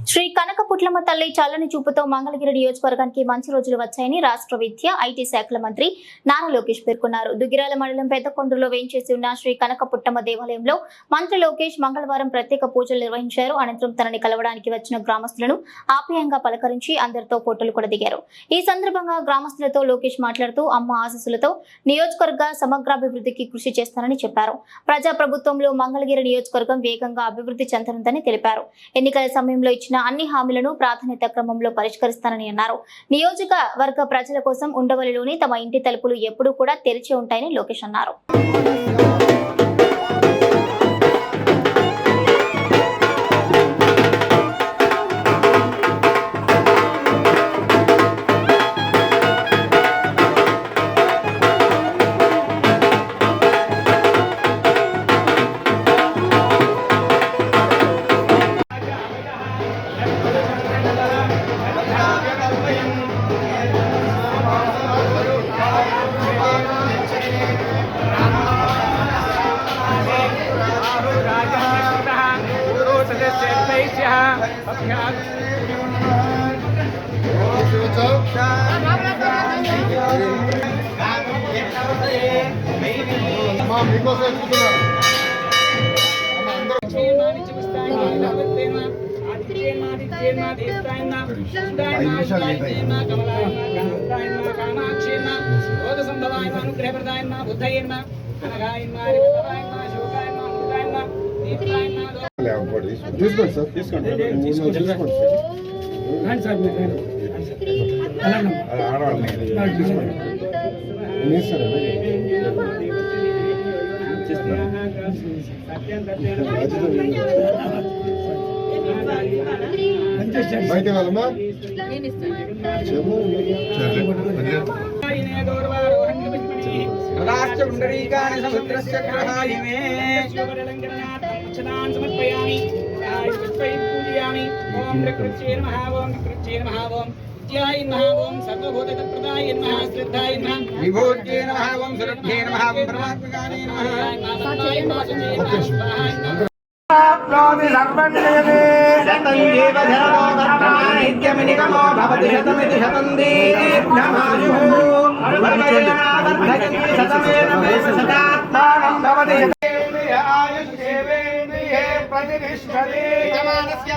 శ్రీ కనకపుట్లమ్మ తల్లి చల్లని చూపుతో మంగళగిరి నియోజకవర్గానికి మంచి రోజులు వచ్చాయని రాష్ట్ర విద్య ఐటీ శాఖల మంత్రి నారా లోకేష్ పేర్కొన్నారు. దుగ్గిరాల మండలం పెద్దకొండూరులో వేంచేసి ఉన్న శ్రీ కనకపుట్లమ్మ దేవాలయంలో మంత్రి లోకేష్ మంగళవారం ప్రత్యేక పూజలు నిర్వహించారు. అనంతరం తనని కలవడానికి వచ్చిన గ్రామస్తులను ఆప్యాయంగా పలకరించి అందరితో ఫోటోలు కూడా దిగారు. ఈ సందర్భంగా గ్రామస్తులతో లోకేష్ మాట్లాడుతూ అమ్మ ఆశీస్సులతో నియోజకవర్గ సమగ్రాభివృద్ధికి కృషి చేస్తానని చెప్పారు. ప్రజాప్రభుత్వంలో మంగళగిరి నియోజకవర్గం వేగంగా అభివృద్ధి చెందనుందని తెలిపారు. ఎన్నికల సమయంలో ఇచ్చిన అన్ని హామీలను ప్రాధాన్యత క్రమంలో పరిష్కరిస్తానని అన్నారు. నియోజకవర్గ ప్రజల కోసం ఉండవల్లిలోని తమ ఇంటి తలుపులు ఎప్పుడూ కూడా తెరిచి ఉంటాయని లోకేష్ అన్నారు.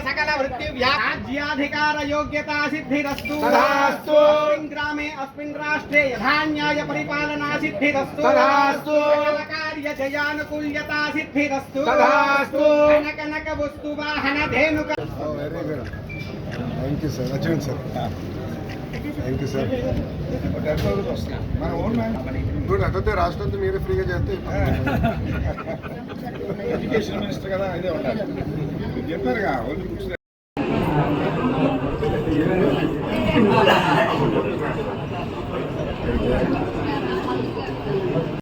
सकल वृत्ति राज्याधिकार योग्यता सिद्धिरस्तु ग्रामे अस्मिन् राष्ट्रे यथान्याय परिपालना सिद्धिरस्तु कार्य जयानुकूल्यता सिद्धिरस्तु कनक वस्तु वाहन Dhenuka. Thank you sir. Thank you sir. Good. అదే రాష్ట్రంతో మీరే ఫ్రీగా చేస్తే ఎడ్యుకేషన్ మినిస్టర్ కదా ఇదే ఉండాలి చెప్పారుగా ఓన్లీ బుక్స్